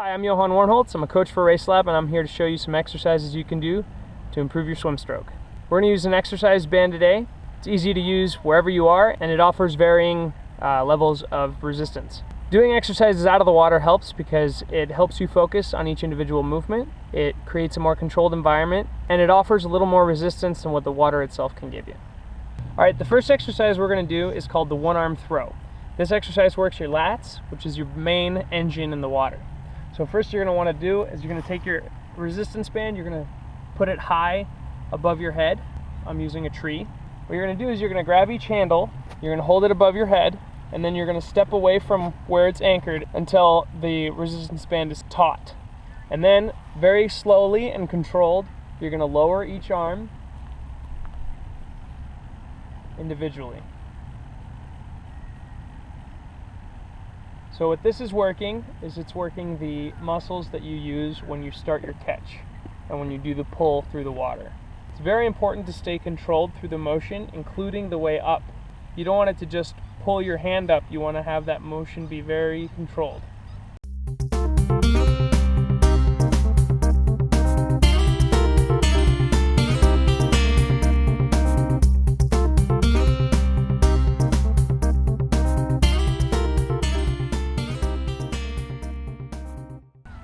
Hi, I'm Johan Warnholtz. I'm a coach for Race Lab, and I'm here to show you some exercises you can do to improve your swim stroke. We're going to use an exercise band today. It's easy to use wherever you are, and it offers varying levels of resistance. Doing exercises out of the water helps because it helps you focus on each individual movement. It creates a more controlled environment, and it offers a little more resistance than what the water itself can give you. All right, the first exercise we're going to do is called the one-arm throw. This exercise works your lats, which is your main engine in the water. So first you're going to want to do is you're going to take your resistance band, you're going to put it high above your head. I'm using a tree. What you're going to do is you're going to grab each handle, you're going to hold it above your head, and then you're going to step away from where it's anchored until the resistance band is taut. And then very slowly and controlled, you're going to lower each arm individually. So what this is working is it's working the muscles that you use when you start your catch and when you do the pull through the water. It's very important to stay controlled through the motion, including the way up. You don't want it to just pull your hand up, you want to have that motion be very controlled.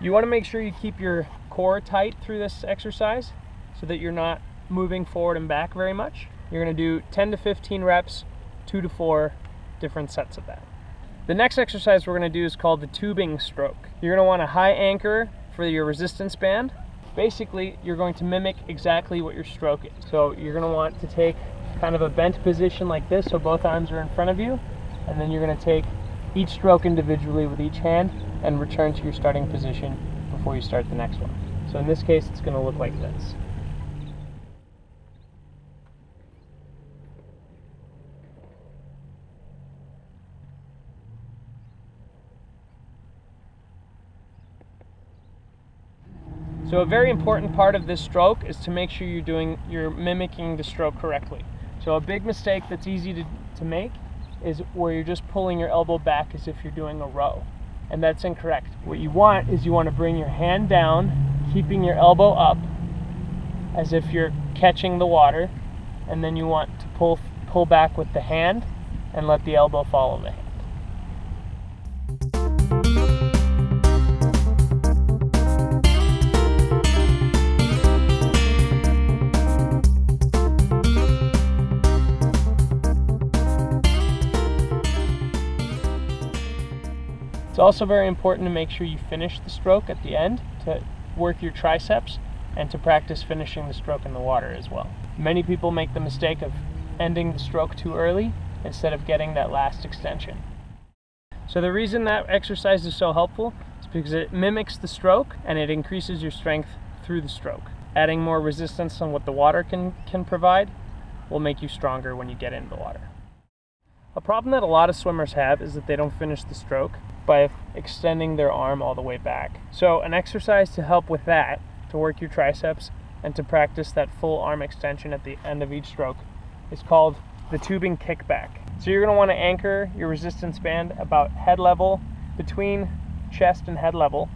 You want to make sure you keep your core tight through this exercise so that you're not moving forward and back very much. You're going to do 10 to 15 reps, 2 to 4 different sets of that. The next exercise we're going to do is called the tubing stroke. You're going to want a high anchor for your resistance band. Basically, you're going to mimic exactly what your stroke is. So you're going to want to take kind of a bent position like this, so both arms are in front of you, and then you're going to take each stroke individually with each hand and return to your starting position before you start the next one. So in this case, it's going to look like this. So a very important part of this stroke is to make sure you're mimicking the stroke correctly. So a big mistake that's easy to make is where you're just pulling your elbow back as if you're doing a row. And that's incorrect. What you want is you want to bring your hand down, keeping your elbow up as if you're catching the water, and then you want to pull back with the hand and let the elbow follow the hand. It's also very important to make sure you finish the stroke at the end to work your triceps and to practice finishing the stroke in the water as well. Many people make the mistake of ending the stroke too early instead of getting that last extension. So the reason that exercise is so helpful is because it mimics the stroke and it increases your strength through the stroke. Adding more resistance on what the water can provide will make you stronger when you get into the water. A problem that a lot of swimmers have is that they don't finish the stroke by extending their arm all the way back. So an exercise to help with that, to work your triceps and to practice that full arm extension at the end of each stroke, is called the tubing kickback. So you're going to want to anchor your resistance band about head level, between chest and head level.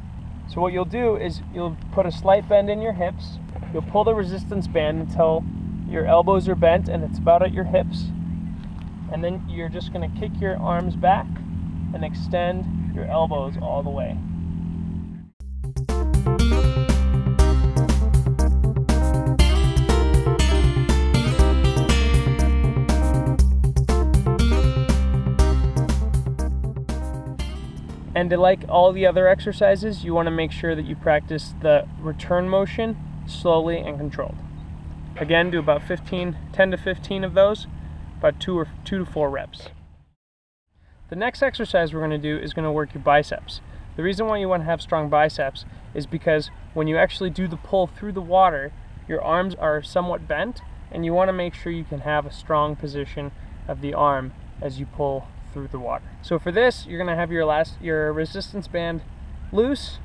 So what you'll do is you'll put a slight bend in your hips, you'll pull the resistance band until your elbows are bent and it's about at your hips, and then you're just going to kick your arms back and extend your elbows all the way. And like all the other exercises, you want to make sure that you practice the return motion slowly and controlled. Again, do about 10 to 15 of those, about 2 to 4 reps. The next exercise we're going to do is going to work your biceps. The reason why you want to have strong biceps is because when you actually do the pull through the water, your arms are somewhat bent, and you want to make sure you can have a strong position of the arm as you pull through the water. So for this, you're going to have your resistance band loose.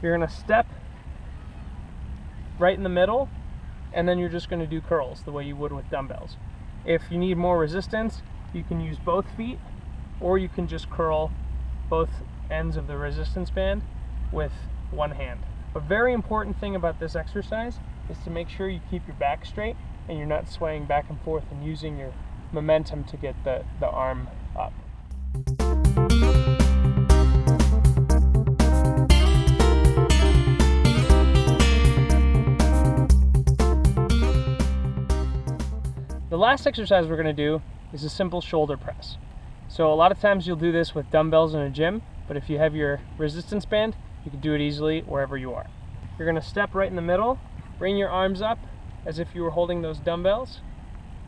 You're going to step right in the middle, and then you're just going to do curls the way you would with dumbbells. If you need more resistance, you can use both feet, or you can just curl both ends of the resistance band with one hand. A very important thing about this exercise is to make sure you keep your back straight and you're not swaying back and forth and using your momentum to get the arm up. The last exercise we're going to do is a simple shoulder press. So a lot of times you'll do this with dumbbells in a gym, but if you have your resistance band, you can do it easily wherever you are. You're going to step right in the middle, bring your arms up as if you were holding those dumbbells,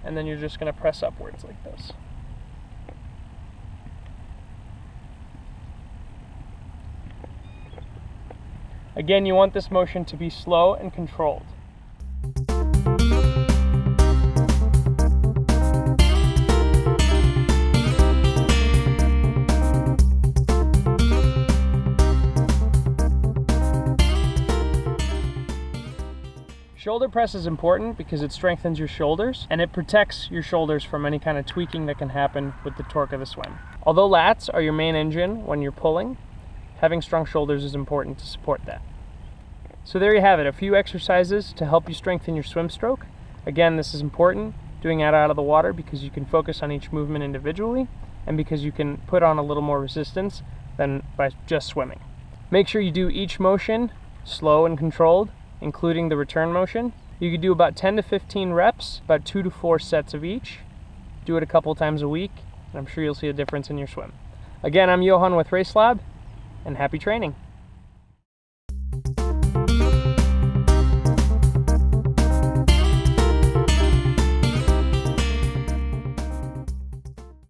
and then you're just going to press upwards like this. Again, you want this motion to be slow and controlled. Shoulder press is important because it strengthens your shoulders and it protects your shoulders from any kind of tweaking that can happen with the torque of the swim. Although lats are your main engine when you're pulling, having strong shoulders is important to support that. So there you have it, a few exercises to help you strengthen your swim stroke. Again, this is important, doing that out of the water because you can focus on each movement individually and because you can put on a little more resistance than by just swimming. Make sure you do each motion slow and controlled, including the return motion. You could do about 10 to 15 reps, about 2 to 4 sets of each. Do it a couple times a week, and I'm sure you'll see a difference in your swim. Again, I'm Johan with Race Lab, and happy training.